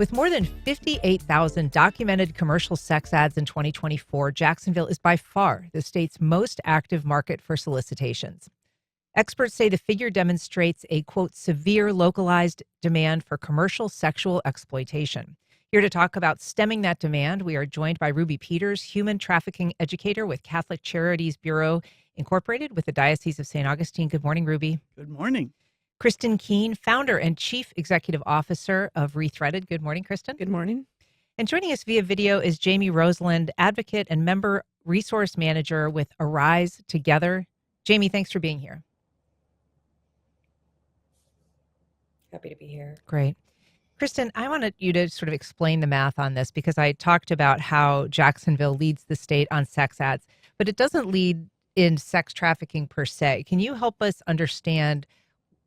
With more than 58,000 documented commercial sex ads in 2024, Jacksonville is by far the state's most active market for solicitations. Experts say the figure demonstrates a, quote, severe localized demand for commercial sexual exploitation. Here to talk about stemming that demand, we are joined by Ruby Peters, human trafficking educator with Catholic Charities Bureau Incorporated with the Diocese of St. Augustine. Good morning, Ruby. Good morning. Kristin Keen, founder and chief executive officer of Rethreaded. Good morning, Kristin. Good morning. And joining us via video is Jamie Rosseland, advocate and member resource manager with Arize Together. Jamie, thanks for being here. Happy to be here. Great. Kristin, I wanted you to sort of explain the math on this because I talked about how Jacksonville leads the state on sex ads, but it doesn't lead in sex trafficking per se. Can you help us understand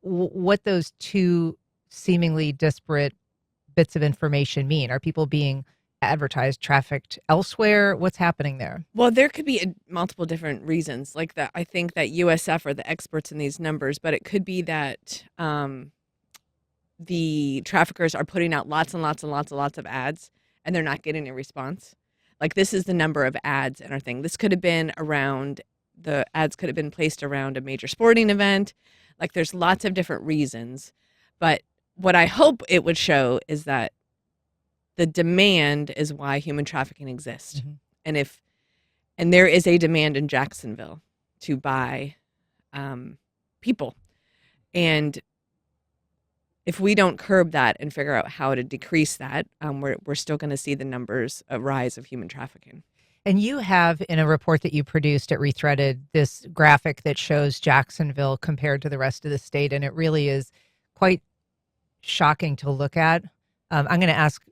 what those two seemingly disparate bits of information mean? Are people being advertised, trafficked elsewhere? What's happening there? Well, there could be multiple different reasons. Like that, I think that USF are the experts in these numbers, but it could be that the traffickers are putting out lots and lots and lots and lots of ads, and they're not getting a response. Like this is the number of ads in our thing. This could have been around, the ads could have been placed around a major sporting event. Like there's lots of different reasons, but what I hope it would show is that the demand is why human trafficking exists. Mm-hmm. And there is a demand in Jacksonville to buy people. And if we don't curb that and figure out how to decrease that, we're still going to see the numbers rise of human trafficking. And you have, in a report that you produced at Rethreaded, this graphic that shows Jacksonville compared to the rest of the state, and it really is quite shocking to look at. I'm going to ask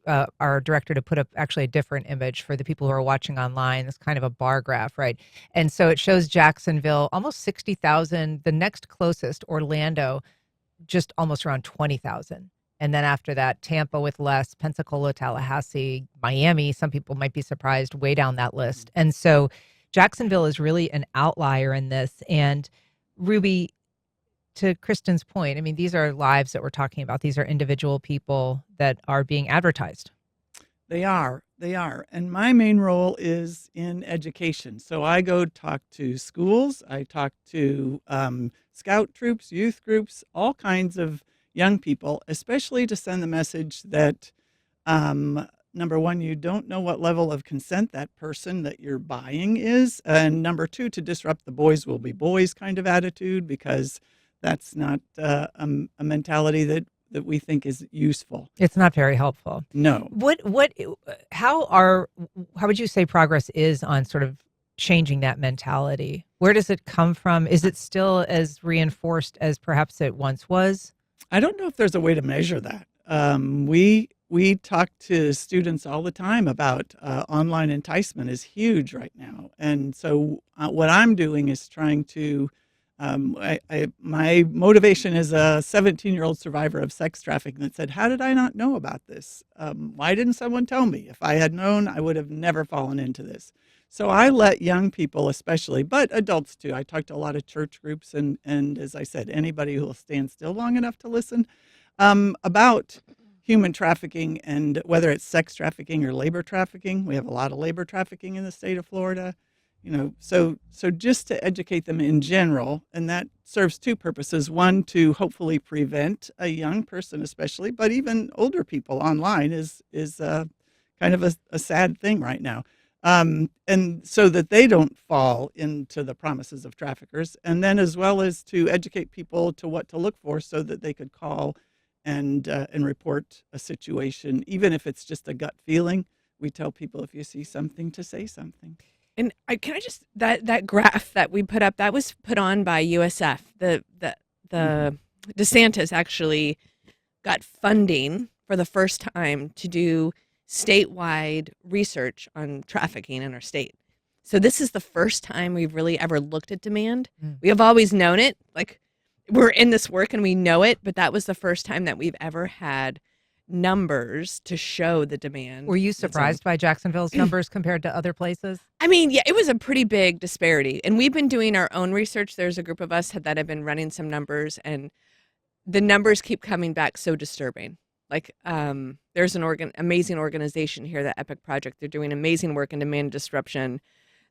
our director to put up actually a different image for the people who are watching online. It's kind of a bar graph, right? And so it shows Jacksonville, almost 60,000. The next closest, Orlando, just almost around 20,000. And then after that, Tampa with less, Pensacola, Tallahassee, Miami, some people might be surprised, way down that list. And so Jacksonville is really an outlier in this. And Ruby, to Kristin's point, I mean, these are lives that we're talking about. These are individual people that are being advertised. They are. And my main role is in education. So I go talk to schools. I talk to scout troops, youth groups, all kinds of young people, especially to send the message that, number one, you don't know what level of consent that person that you're buying is. And number two, to disrupt the boys will be boys kind of attitude, because that's not a mentality that we think is useful. It's not very helpful. No. How would you say progress is on sort of changing that mentality? Where does it come from? Is it still as reinforced as perhaps it once was? I don't know if there's a way to measure that. We talk to students all the time about online enticement is huge right now. And so what I'm doing is trying to, my motivation is a 17-year-old survivor of sex trafficking that said, how did I not know about this? Why didn't someone tell me? If I had known, I would have never fallen into this. So I let young people especially, but adults too. I talk to a lot of church groups and as I said, anybody who will stand still long enough to listen about human trafficking, and whether it's sex trafficking or labor trafficking. We have a lot of labor trafficking in the state of Florida. So just to educate them in general, and that serves two purposes. One, to hopefully prevent a young person especially, but even older people online is kind of a sad thing right now. And so that they don't fall into the promises of traffickers, and then as well as to educate people to what to look for so that they could call and report a situation, even if it's just a gut feeling. We tell people if you see something to say something. And can I just, that graph that we put up, that was put on by USF. The DeSantis actually got funding for the first time to do statewide research on trafficking in our state. So this is the first time we've really ever looked at demand. We have always known it, like we're in this work and we know it, but that was the first time that we've ever had numbers to show the demand. Were you surprised by Jacksonville's numbers compared to other places? I mean, yeah, it was a pretty big disparity. And we've been doing our own research. There's a group of us that have been running some numbers, and the numbers keep coming back so disturbing. Like, there's an amazing organization here, the Epic Project. They're doing amazing work in demand disruption.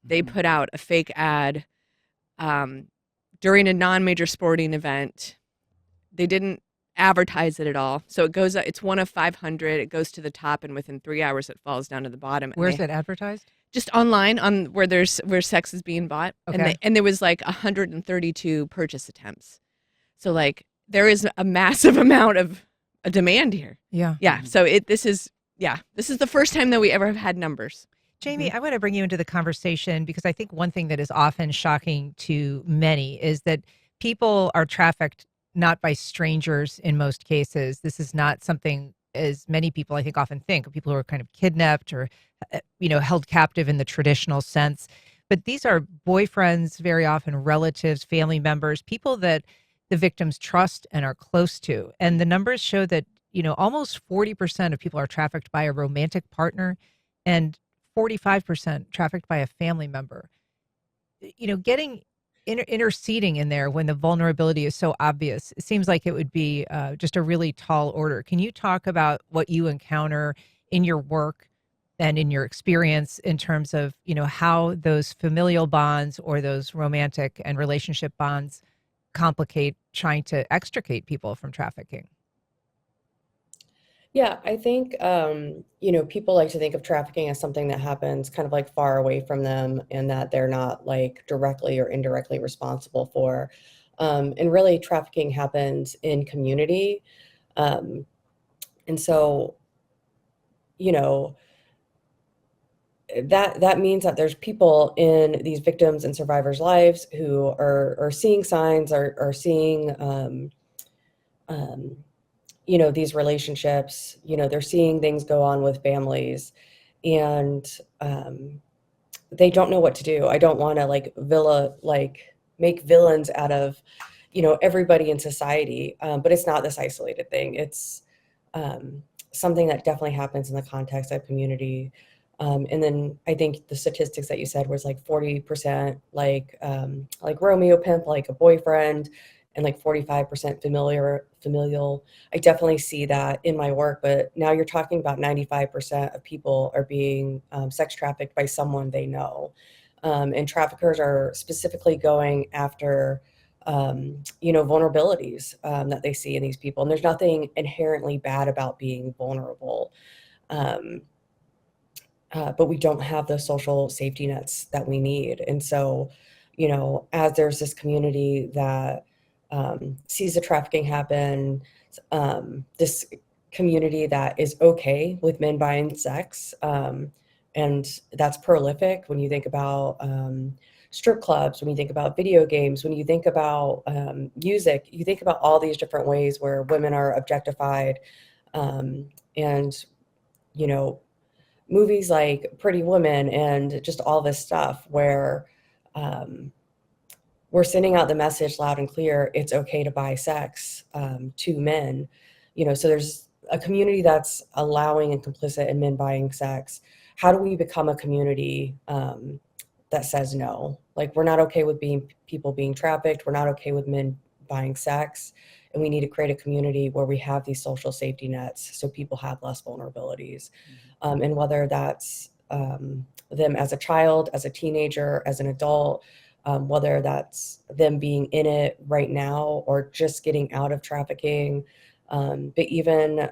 They put out a fake ad during a non-major sporting event. They didn't advertise it at all. So it goes, it's one of 500. It goes to the top, and within 3 hours, it falls down to the bottom. Where's it advertised? Just online, on where sex is being bought. Okay. And there was like 132 purchase attempts. So like there is a massive amount of a demand here. Yeah. Yeah. So this is the first time that we ever have had numbers. Jamie, I want to bring you into the conversation because I think one thing that is often shocking to many is that people are trafficked not by strangers in most cases. This is not something, as many people I think often think, people who are kind of kidnapped or held captive in the traditional sense. But these are boyfriends, very often relatives, family members, people that the victims trust and are close to. And the numbers show that, almost 40% of people are trafficked by a romantic partner and 45% trafficked by a family member. Getting interceding in there when the vulnerability is so obvious, it seems like it would be just a really tall order. Can you talk about what you encounter in your work and in your experience in terms of, how those familial bonds or those romantic and relationship bonds complicate trying to extricate people from trafficking? Yeah, I think, people like to think of trafficking as something that happens kind of like far away from them and that they're not like directly or indirectly responsible for. And really, trafficking happens in community. And so, you know, that means that there's people in these victims and survivors' lives who are seeing signs, are seeing, these relationships, they're seeing things go on with families, and they don't know what to do. I don't want to make villains out of, everybody in society, but it's not this isolated thing. It's something that definitely happens in the context of community. And then I think the statistics that you said was like 40% like Romeo pimp, like a boyfriend, and like 45% familial. I definitely see that in my work, but now you're talking about 95% of people are being sex trafficked by someone they know. And traffickers are specifically going after, vulnerabilities that they see in these people. And there's nothing inherently bad about being vulnerable. But we don't have the social safety nets that we need. And so, as there's this community that sees the trafficking happen, this community that is okay with men buying sex, and that's prolific when you think about strip clubs, when you think about video games, when you think about music, you think about all these different ways where women are objectified, and movies like Pretty Woman and just all this stuff where we're sending out the message loud and clear, it's okay to buy sex to men. So there's a community that's allowing and complicit in men buying sex. How do we become a community that says no? Like, we're not okay with people being trafficked. We're not okay with men buying sex. And we need to create a community where we have these social safety nets so people have less vulnerabilities. And whether that's them as a child, as a teenager, as an adult, whether that's them being in it right now or just getting out of trafficking, but even,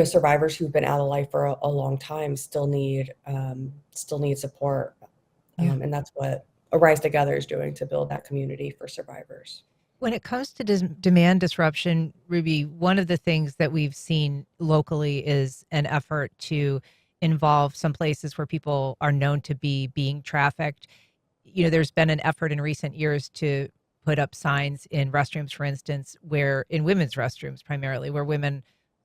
survivors who've been out of life for a long time still need support. Yeah. And that's what Arize Together is doing to build that community for survivors. When it comes to demand disruption, Ruby, one of the things that we've seen locally is an effort to involve some places where people are known to be being trafficked. There's been an effort in recent years to put up signs in restrooms, for instance, where in women's restrooms primarily, where women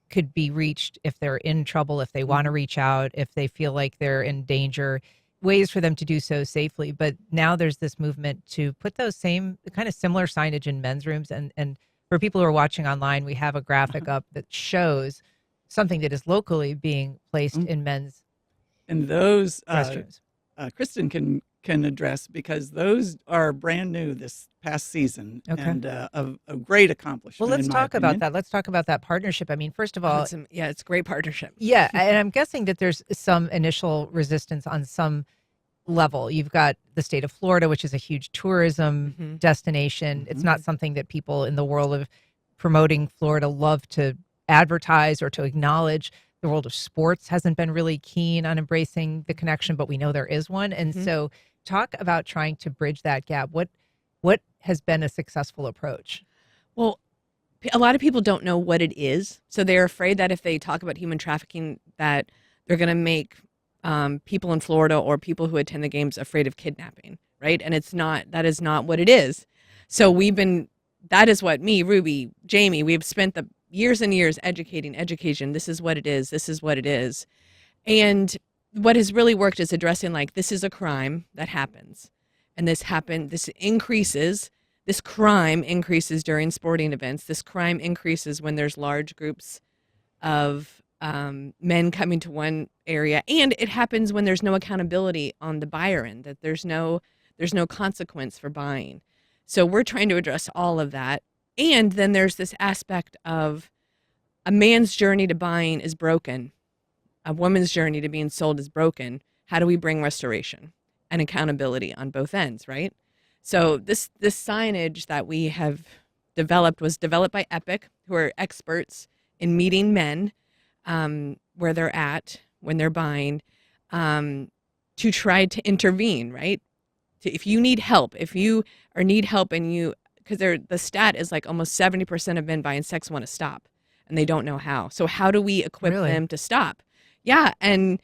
could be reached if they're in trouble, if they want to reach out, if they feel like they're in danger, ways for them to do so safely. But now there's this movement to put those same kind of similar signage in men's rooms. And for people who are watching online, we have a graphic up that shows something that is locally being placed in men's And those restrooms. Kristin can can address, because those are brand new this past season, Okay. and a great accomplishment. Well, let's in my talk about opinion. that. Let's talk about that partnership. I mean, first of Oh, all, it's a great partnership. yeah, and I'm guessing that there's some initial resistance on some level. You've got the state of Florida, which is a huge tourism Mhm. destination. It's Mhm. not something that people in the world of promoting Florida love to advertise or to acknowledge. The world of sports hasn't been really keen on embracing the connection, but we know there is one. And Mhm. so talk about trying to bridge that gap. What has been a successful approach? Well, a lot of people don't know what it is, so they're afraid that if they talk about human trafficking, that they're going to make people in Florida or people who attend the games afraid of kidnapping, right? And it's not. That is not what it is. So that is what me, Ruby, Jamie, we've spent the years and years education. This is what it is. This is what it is. And what has really worked is addressing, like, this is a crime that happens, and this crime increases during sporting events. This crime increases when there's large groups of men coming to one area, and it happens when there's no accountability on the buyer end, that there's no consequence for buying. So we're trying to address all of that. And then there's this aspect of a man's journey to buying is broken. A woman's journey to being sold is broken. How do we bring restoration and accountability on both ends, right? So this signage that we have developed was developed by Epic, who are experts in meeting men where they're at when they're buying, to try to intervene, right? If you need help, and because the stat is like almost 70% of men buying sex want to stop, and they don't know how. So how do we equip Really? them to stop? Yeah, and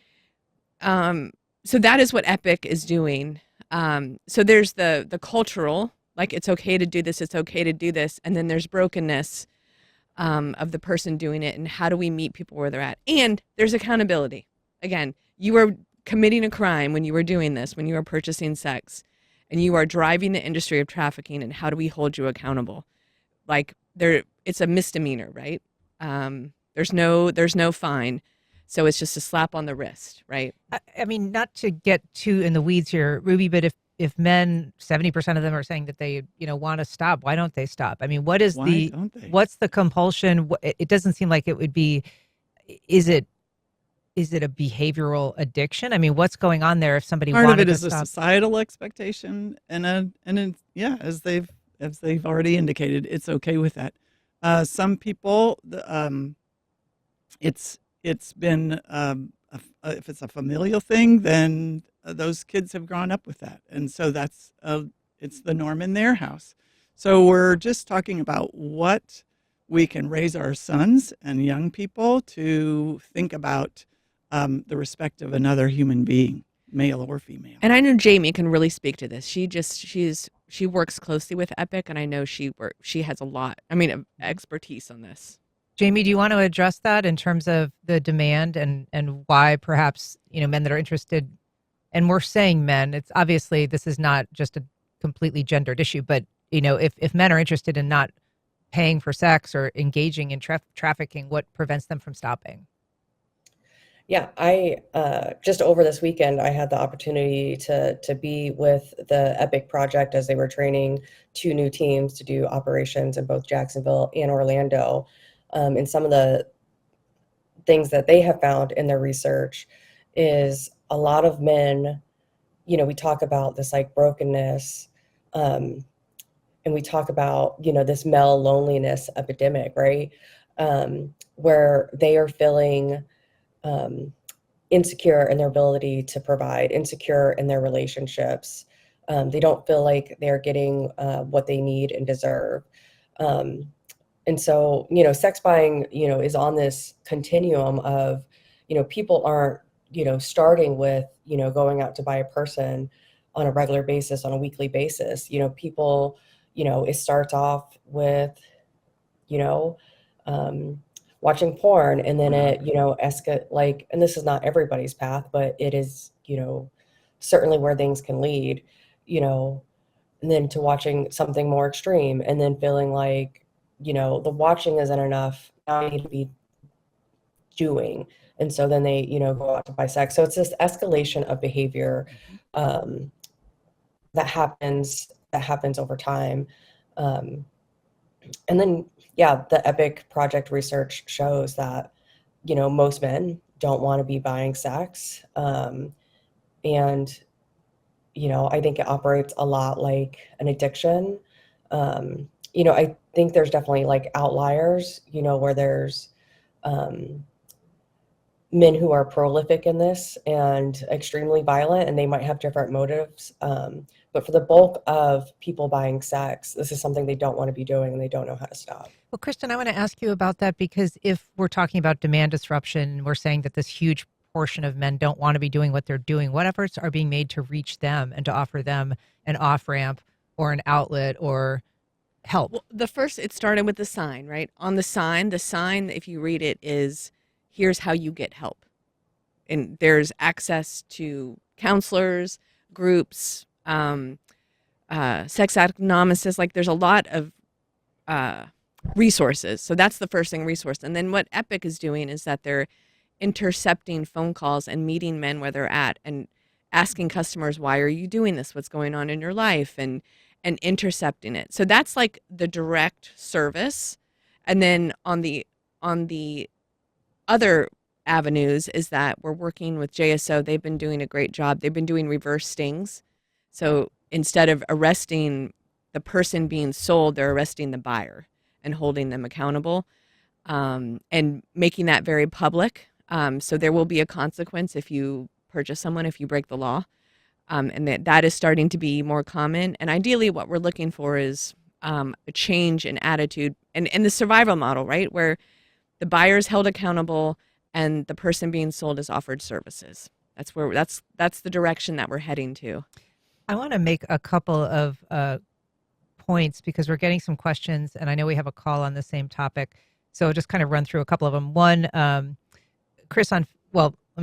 so that is what Epic is doing. So there's the cultural, like, it's okay to do this, and then there's brokenness of the person doing it, and how do we meet people where they're at? And there's accountability. Again, you are committing a crime when you are doing this, when you are purchasing sex, and you are driving the industry of trafficking, and how do we hold you accountable? Like, it's a misdemeanor, right? There's no fine. So it's just a slap on the wrist, right? I mean, not to get too in the weeds here, Ruby, but if men, 70% of them are saying that they, want to stop, why don't they stop? I mean, Why don't they? what's the compulsion? It doesn't seem like it would be, is it a behavioral addiction? I mean, what's going on there if somebody Part of wanted it to is a stop? societal expectation, yeah, as they've already indicated, it's okay with that. Some people, it's been if it's a familial thing, then those kids have grown up with that, and so it's the norm in their house. So we're just talking about what we can raise our sons and young people to think about, the respect of another human being, male or female. And I know Jamie can really speak to this. She works closely with Epic, and I know she has a lot, of expertise on this. Jamie, do you want to address that in terms of the demand and why perhaps, men that are interested, and we're saying men, it's obviously this is not just a completely gendered issue, but, if men are interested in not paying for sex or engaging in trafficking, what prevents them from stopping? Yeah, I just over this weekend, I had the opportunity to be with the Epic project as they were training 2 new teams to do operations in both Jacksonville and Orlando. And some of the things that they have found in their research is a lot of men, we talk about this like brokenness, and we talk about, this male loneliness epidemic, right? Where they are feeling insecure in their ability to provide, insecure in their relationships. They don't feel like they're getting what they need and deserve. And so, sex buying, is on this continuum of, people aren't, starting with, going out to buy a person on a regular basis, on a weekly basis. People, it starts off with, watching porn, and then it, and this is not everybody's path, but it is, certainly where things can lead, and then to watching something more extreme, and then feeling like, the watching isn't enough. Now I need to be doing. And so then they, go out to buy sex. So it's this escalation of behavior. that happens over time. And then, yeah, the EPIC project research shows that, most men don't want to be buying sex. And, I think it operates a lot like an addiction. I think there's definitely like outliers, where there's men who are prolific in this and extremely violent, and they might have different motives. But for the bulk of people buying sex, this is something they don't want to be doing and they don't know how to stop. Well, Kristin, I want to ask you about that, because if we're talking about demand disruption, we're saying that this huge portion of men don't want to be doing what they're doing. What efforts are being made to reach them and to offer them an off-ramp or an outlet or help? Well, it started with the sign, right? On the sign, if you read it, is here's how you get help. And there's access to counselors, groups, sex economists. Like there's a lot of resources. So that's the first thing, resource. And then what EPIC is doing is that they're intercepting phone calls and meeting men where they're at and asking customers, why are you doing this? What's going on in your life? And intercepting it. So that's like the direct service. And then on the other avenues is that we're working with JSO. They've been doing a great job. They've been doing reverse stings. So instead of arresting the person being sold, they're arresting the buyer and holding them accountable, and making that very public. So there will be a consequence if you purchase someone, if you break the law. And that is starting to be more common. And ideally what we're looking for is a change in attitude and the survival model, right? Where the buyer is held accountable and the person being sold is offered services. That's the direction that we're heading to. I want to make a couple of points, because we're getting some questions and I know we have a call on the same topic. So I'll just kind of run through a couple of them. One, let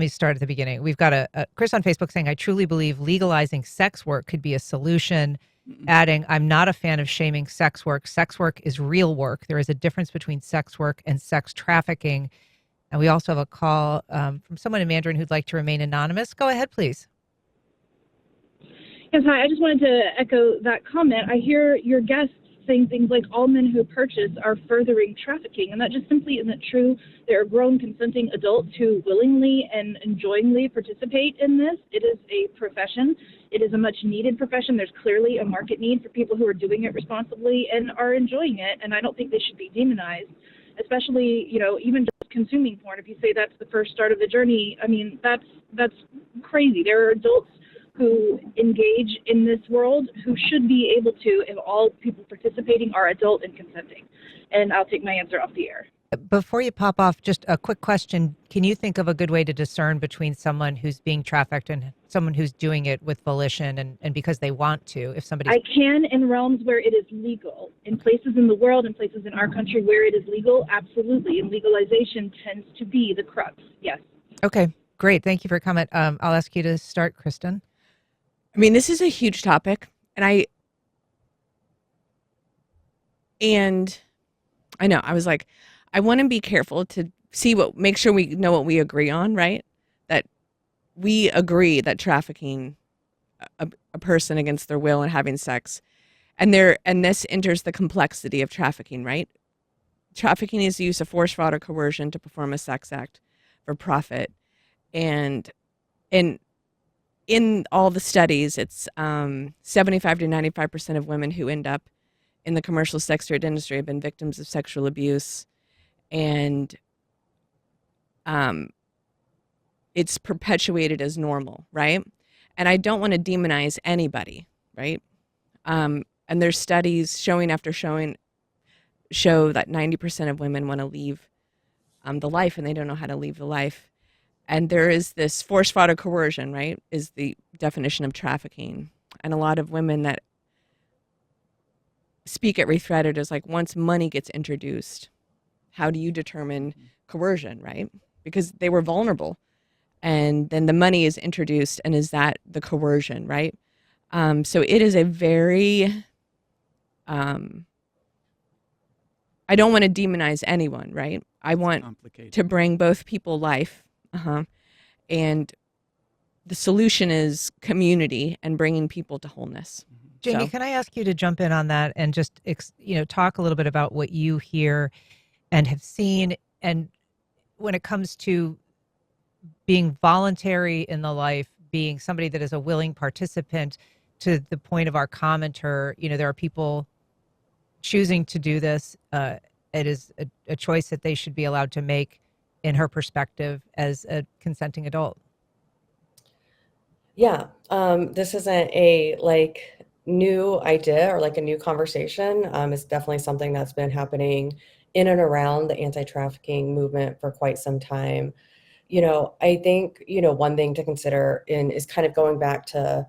me start at the beginning. We've got a Chris on Facebook saying, I truly believe legalizing sex work could be a solution. Adding, I'm not a fan of shaming sex work. Sex work is real work. There is a difference between sex work and sex trafficking. And we also have a call from someone in Mandarin who'd like to remain anonymous. Go ahead, please. Yes, hi. I just wanted to echo that comment. I hear your guests saying things like all men who purchase are furthering trafficking, and that just simply isn't true. There are grown, consenting adults who willingly and enjoyingly participate in this. It is a profession. It is a much needed profession. There's clearly a market need for people who are doing it responsibly and are enjoying it, and I don't think they should be demonized, especially, even just consuming porn. If you say that's the first start of the journey, I mean, that's crazy. There are adults who engage in this world who should be able to, if all people participating are adult and consenting. And I'll take my answer off the air. Before you pop off, just a quick question. Can you think of a good way to discern between someone who's being trafficked and someone who's doing it with volition and because they want to? If somebody, I can, in realms where it is legal. In places in the world and places in our country where it is legal, absolutely. And legalization tends to be the crux. Yes. Okay, great. Thank you for your comment. I'll ask you to start, Kristin. I mean, this is a huge topic, and I know, I was like, I want to be careful to make sure we know what we agree on, right? That we agree that trafficking a person against their will and having sex, and this enters the complexity of trafficking, right? Trafficking is the use of force, fraud, or coercion to perform a sex act for profit, and in all the studies, it's 75 to 95% of women who end up in the commercial sex trade industry have been victims of sexual abuse, and it's perpetuated as normal, right? And I don't want to demonize anybody, right? And there's studies show that 90% of women want to leave the life, and they don't know how to leave the life. And there is this force, fraud, or coercion, right, is the definition of trafficking. And a lot of women that speak at Rethreaded is like, once money gets introduced, how do you determine coercion, right? Because they were vulnerable. And then the money is introduced, and is that the coercion, right? So it is a very, I don't want to demonize anyone, right? I want to bring both people life. And the solution is community and bringing people to wholeness. Jamie, can I ask you to jump in on that and just talk a little bit about what you hear and have seen, and when it comes to being voluntary in the life, being somebody that is a willing participant, to the point of our commenter, there are people choosing to do this. It is a choice that they should be allowed to make, in her perspective, as a consenting adult. Yeah, this isn't a new idea or a new conversation. It's definitely something that's been happening in and around the anti-trafficking movement for quite some time. I think, one thing to consider is kind of going back to,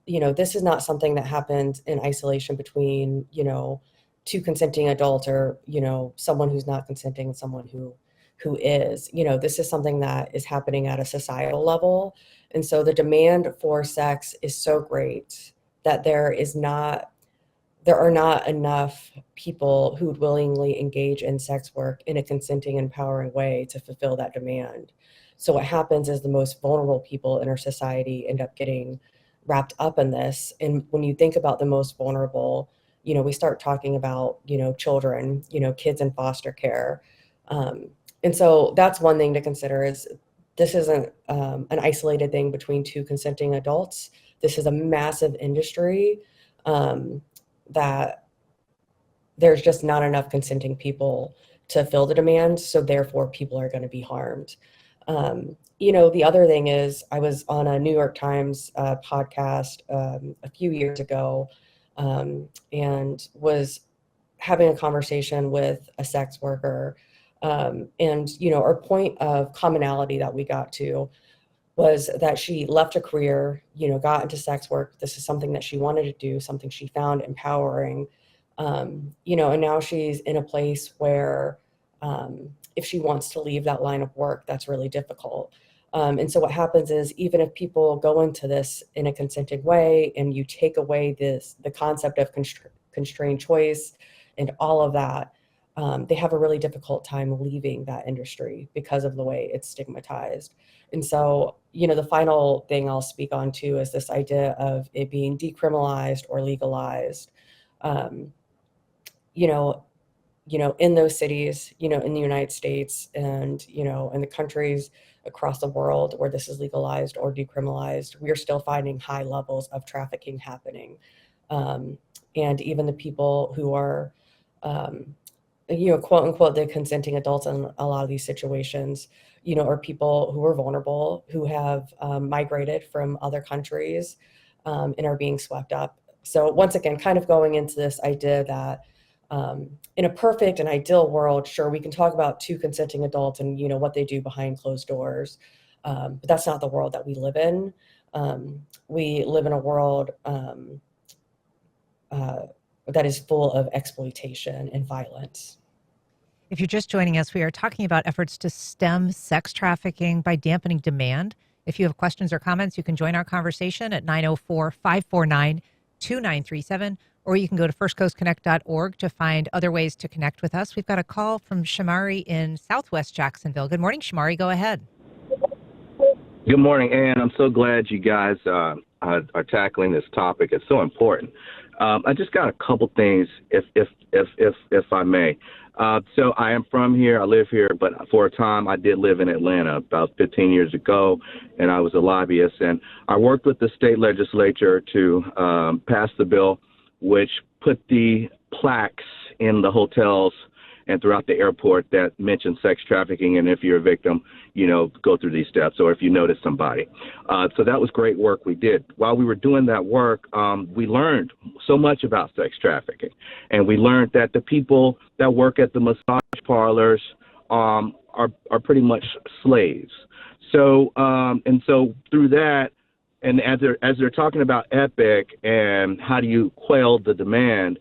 this is not something that happens in isolation between, two consenting adults, or, someone who's not consenting and someone who is. This is something that is happening at a societal level. And so the demand for sex is so great that there are not enough people who would willingly engage in sex work in a consenting, empowering way to fulfill that demand. So what happens is the most vulnerable people in our society end up getting wrapped up in this. And when you think about the most vulnerable, we start talking about, children, kids in foster care. And so that's one thing to consider, is this isn't an isolated thing between two consenting adults. This is a massive industry that there's just not enough consenting people to fill the demand. So therefore people are going to be harmed. The other thing is, I was on a New York Times podcast a few years ago and was having a conversation with a sex worker. And our point of commonality that we got to was that she left a career, got into sex work. This is something that she wanted to do, something she found empowering, and now she's in a place where if she wants to leave that line of work, that's really difficult. And so what happens is, even if people go into this in a consented way and you take away the concept of constrained choice and all of that, they have a really difficult time leaving that industry because of the way it's stigmatized. And so, the final thing I'll speak on too is this idea of it being decriminalized or legalized. In those cities, in the United States and, in the countries across the world where this is legalized or decriminalized, we're still finding high levels of trafficking happening. And even the people who are, quote unquote, the consenting adults in a lot of these situations, are people who are vulnerable, who have migrated from other countries and are being swept up. So once again, kind of going into this idea that in a perfect and ideal world, sure, we can talk about two consenting adults and, what they do behind closed doors. But that's not the world that we live in. We live in a world that is full of exploitation and violence. If you're just joining us, we are talking about efforts to stem sex trafficking by dampening demand. If you have questions or comments, you can join our conversation at 904-549-2937, or you can go to firstcoastconnect.org to find other ways to connect with us. We've got a call from Shamari in Southwest Jacksonville. Good morning, Shamari. Go ahead. Good morning, Ann. I'm so glad you guys are tackling this topic. It's so important. I just got a couple things, if I may. So I am from here. I live here, but for a time I did live in Atlanta about 15 years ago, and I was a lobbyist. And I worked with the state legislature to pass the bill, which put the plaques in the hotels and throughout the airport that mention sex trafficking. And if you're a victim, go through these steps, or if you notice somebody. So that was great work we did. While we were doing that work, we learned so much about sex trafficking. And we learned that the people that work at the massage parlors are pretty much slaves. So, and so through that, and as they're talking about EPIC and how do you quell the demand,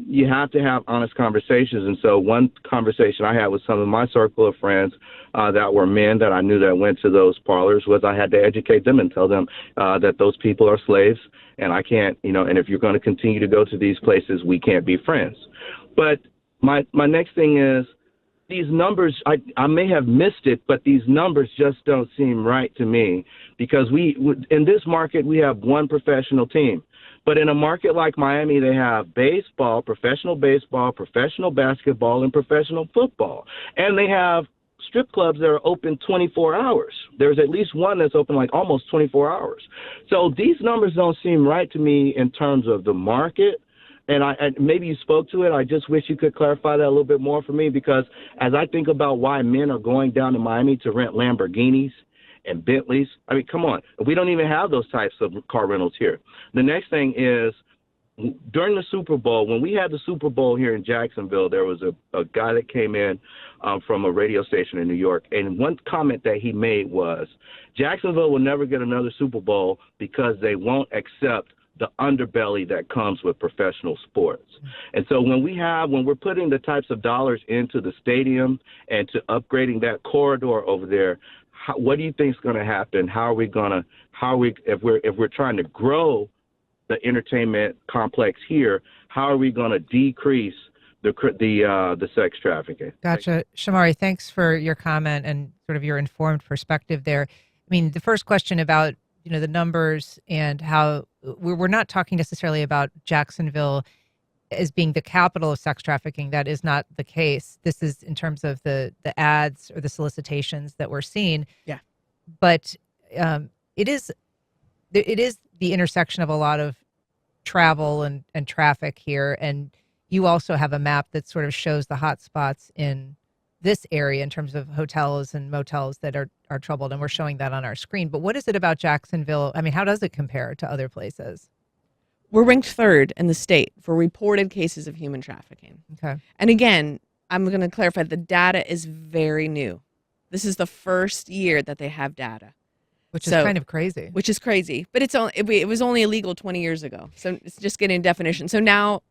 you have to have honest conversations. And so one conversation I had with some of my circle of friends that were men that I knew that went to those parlors was I had to educate them and tell them that those people are slaves, and I can't, and if you're going to continue to go to these places, we can't be friends. But my next thing is, these numbers, I may have missed it, but these numbers just don't seem right to me, because in this market, we have one professional team. But in a market like Miami, they have baseball, professional basketball, and professional football. And they have strip clubs that are open 24 hours. There's at least one that's open like almost 24 hours. So these numbers don't seem right to me in terms of the market. And maybe you spoke to it. I just wish you could clarify that a little bit more for me, because as I think about why men are going down to Miami to rent Lamborghinis and Bentleys, I mean, come on. We don't even have those types of car rentals here. The next thing is, during the Super Bowl, when we had the Super Bowl here in Jacksonville, there was a guy that came in from a radio station in New York, and one comment that he made was, Jacksonville will never get another Super Bowl because they won't accept the underbelly that comes with professional sports. And so when we're putting the types of dollars into the stadium and to upgrading that corridor over there, what do you think is going to happen? If we're trying to grow the entertainment complex here, how are we going to decrease the sex trafficking? Gotcha. Shamari, thanks for your comment and sort of your informed perspective there. I mean, the first question about, the numbers and how we're not talking necessarily about Jacksonville as being the capital of sex trafficking. That is not the case. This is in terms of the ads or the solicitations that we're seeing. Yeah. But it is the intersection of a lot of travel and traffic here. And you also have a map that sort of shows the hot spots in this area in terms of hotels and motels that are troubled, and we're showing that on our screen. But what is it about Jacksonville? I mean, how does it compare to other places? We're ranked third in the state for reported cases of human trafficking. Okay. And again, I'm going to clarify, the data is very new. This is the first year that they have data. Which is kind of crazy. Which is crazy. But it was only illegal 20 years ago. So it's just getting a definition. So now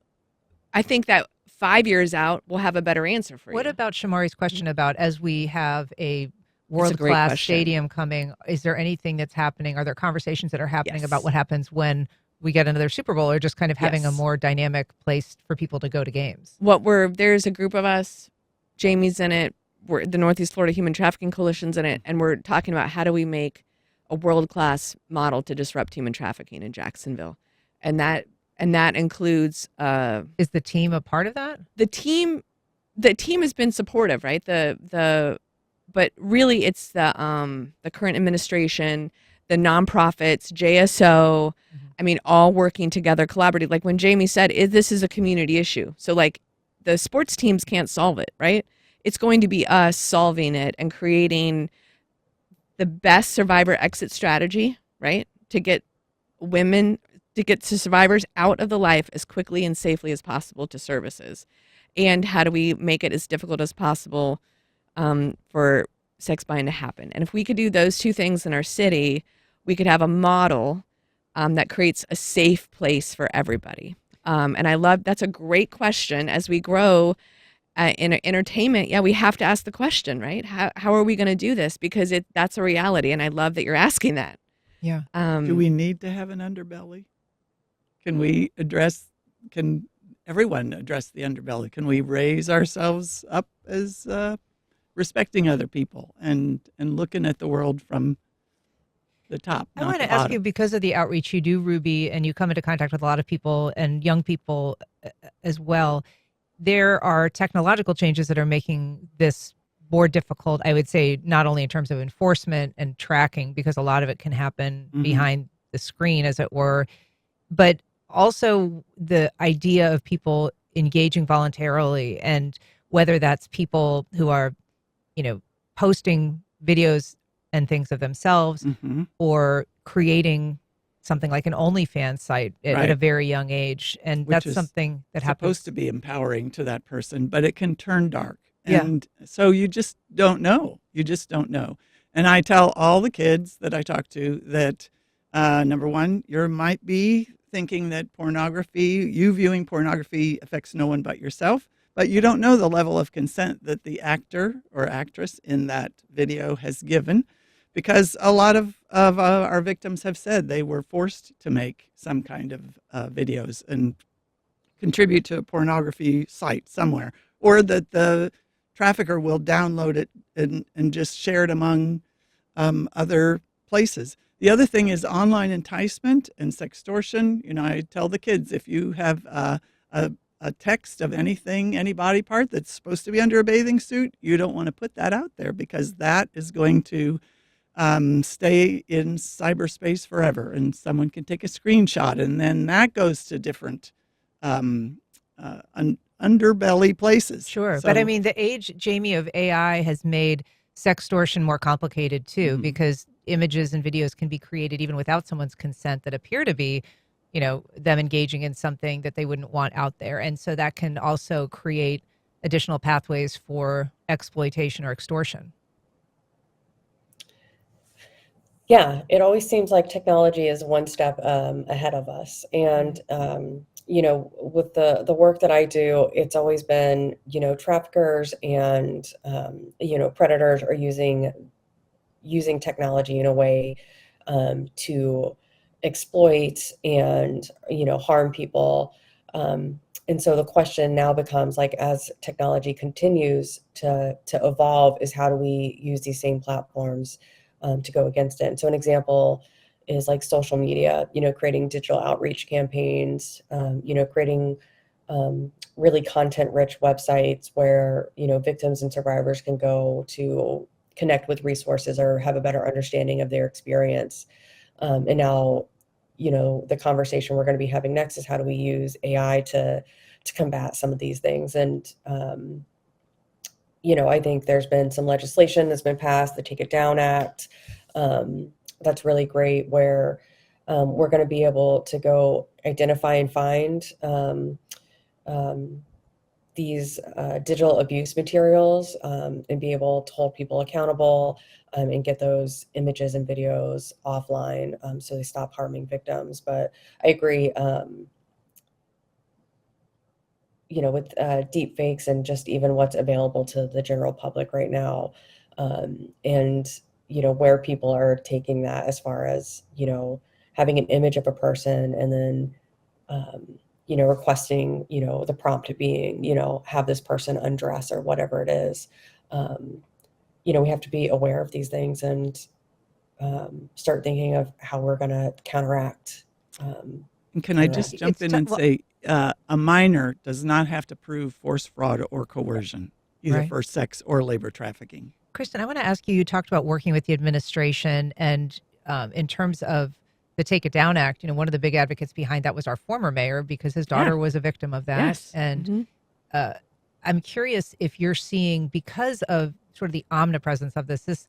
I think that 5 years out, we'll have a better answer for you. What about Shamari's question about, as we have a world-class stadium coming, is there anything that's happening? Are there conversations that are happening about what happens when we get another Super Bowl, or just kind of having a more dynamic place for people to go to games? There's a group of us, Jamie's in it, we're the Northeast Florida Human Trafficking Coalition's in it, and we're talking about how do we make a world-class model to disrupt human trafficking in Jacksonville. And that includes is the team a part of that? The team has been supportive, right? But really it's the current administration, the nonprofits, JSO, I mean, all working together collaboratively. Like when Jamie said, this is a community issue. So like the sports teams can't solve it, right? It's going to be us solving it and creating the best survivor exit strategy, right? To get survivors out of the life as quickly and safely as possible to services. And how do we make it as difficult as possible for sex buying to happen? And if we could do those two things in our city, we could have a model that creates a safe place for everybody. And that's a great question. As we grow in entertainment, we have to ask the question, right? How are we going to do this? Because that's a reality. And I love that you're asking that. Yeah. Do we need to have an underbelly? Can everyone address the underbelly? Can we raise ourselves up as respecting other people and looking at the world from the top? I want to ask you, because of the outreach you do, Ruby, and you come into contact with a lot of people and young people as well, there are technological changes that are making this more difficult, I would say, not only in terms of enforcement and tracking, because a lot of it can happen behind the screen, as it were, but also the idea of people engaging voluntarily, and whether that's people who are, posting videos and things of themselves or creating something like an OnlyFans site at a very young age. And that's something that happens. Supposed to be empowering to that person, but it can turn dark. And so you just don't know. And I tell all the kids that I talk to that, number one, you might be thinking that you viewing pornography affects no one but yourself, but you don't know the level of consent that the actor or actress in that video has given, because a lot of our victims have said they were forced to make some kind of videos and contribute to a pornography site somewhere, or that the trafficker will download it and just share it among other places. The other thing is online enticement and sextortion. I tell the kids, if you have a text of anything, any body part that's supposed to be under a bathing suit, you don't want to put that out there, because that is going to stay in cyberspace forever, and someone can take a screenshot, and then that goes to different underbelly places. Sure. So, But I mean, the age, Jamie, of AI has made sextortion more complicated too, because images and videos can be created even without someone's consent that appear to be, them engaging in something that they wouldn't want out there. And so that can also create additional pathways for exploitation or extortion. Yeah, it always seems like technology is one step ahead of us. And, with the work that I do, it's always been, traffickers and, predators are using technology in a way to exploit and, harm people. And so the question now becomes, like, as technology continues to evolve, is how do we use these same platforms to go against it? And so an example is like social media, creating digital outreach campaigns, creating really content-rich websites where, victims and survivors can go to connect with resources or have a better understanding of their experience. And now, the conversation we're going to be having next is how do we use AI to combat some of these things. And, I think there's been some legislation that's been passed, the Take It Down Act. That's really great, where we're going to be able to go identify and find these digital abuse materials and be able to hold people accountable and get those images and videos offline so they stop harming victims. But I agree, with deep fakes and just even what's available to the general public right now, and where people are taking that as far as, having an image of a person and then, requesting, the prompt being, have this person undress or whatever it is. We have to be aware of these things and start thinking of how we're going to counteract. And can I just jump in and say, a minor does not have to prove force, fraud, or coercion, either Right. for sex or labor trafficking. Kristin, I want to ask you, you talked about working with the administration, and in terms of the Take It Down Act, one of the big advocates behind that was our former mayor, because his daughter was a victim of that. Yes. And I'm curious if you're seeing, because of sort of the omnipresence of this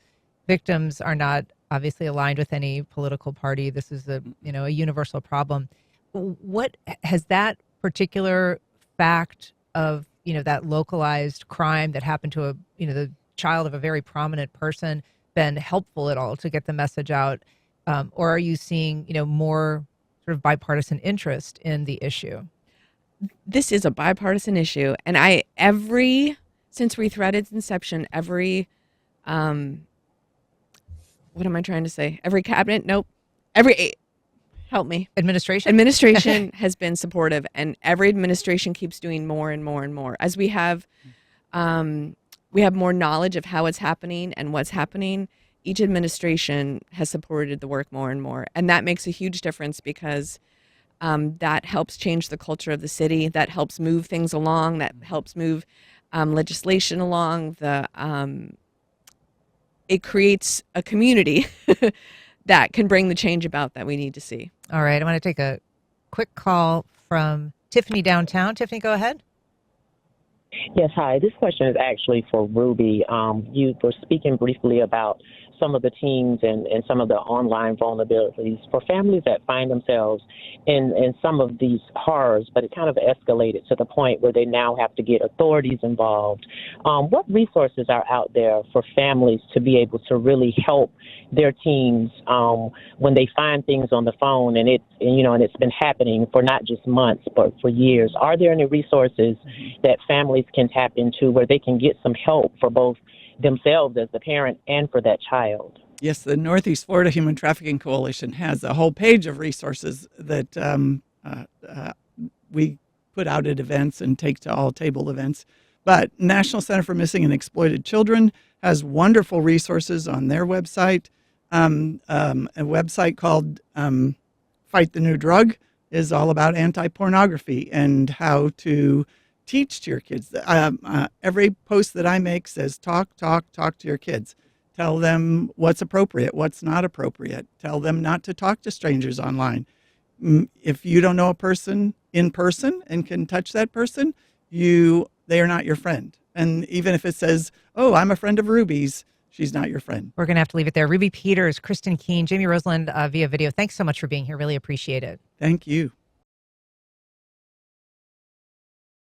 victims are not obviously aligned with any political party. This is a universal problem. What has that particular fact of, that localized crime that happened to the child of a very prominent person been helpful at all to get the message out? Or are you seeing, more sort of bipartisan interest in the issue? This is a bipartisan issue. And since Rethreaded's inception, every what am I trying to say? Every cabinet, nope. Help me. Administration has been supportive, and every administration keeps doing more and more and more. As we have more knowledge of how it's happening and what's happening, each administration has supported the work more and more. And that makes a huge difference, because that helps change the culture of the city. That helps move things along. That helps move legislation along. It creates a community that can bring the change about that we need to see. All right. I want to take a quick call from Tiffany downtown. Tiffany, go ahead. Yes, hi. This question is actually for Ruby. You were speaking briefly about some of the teens and some of the online vulnerabilities for families that find themselves in some of these horrors, but it kind of escalated to the point where they now have to get authorities involved. What resources are out there for families to be able to really help their teens when they find things on the phone and it's been happening for not just months but for years? Are there any resources that families can tap into where they can get some help for both themselves as the parent and for that child? Yes, the Northeast Florida Human Trafficking Coalition has a whole page of resources that we put out at events and take to all table events. But National Center for Missing and Exploited Children has wonderful resources on their website. A website called Fight the New Drug is all about anti-pornography and how to teach to your kids. Every post that I make says talk to your kids. Tell them what's appropriate, what's not appropriate. Tell them not to talk to strangers online. If you don't know a person in person and can touch that person, they are not your friend. And even if it says, "Oh, I'm a friend of Ruby's," she's not your friend. We're going to have to leave it there. Ruby Peters, Kristin Keen, Jamie Rosalind via video. Thanks so much for being here. Really appreciate it. Thank you.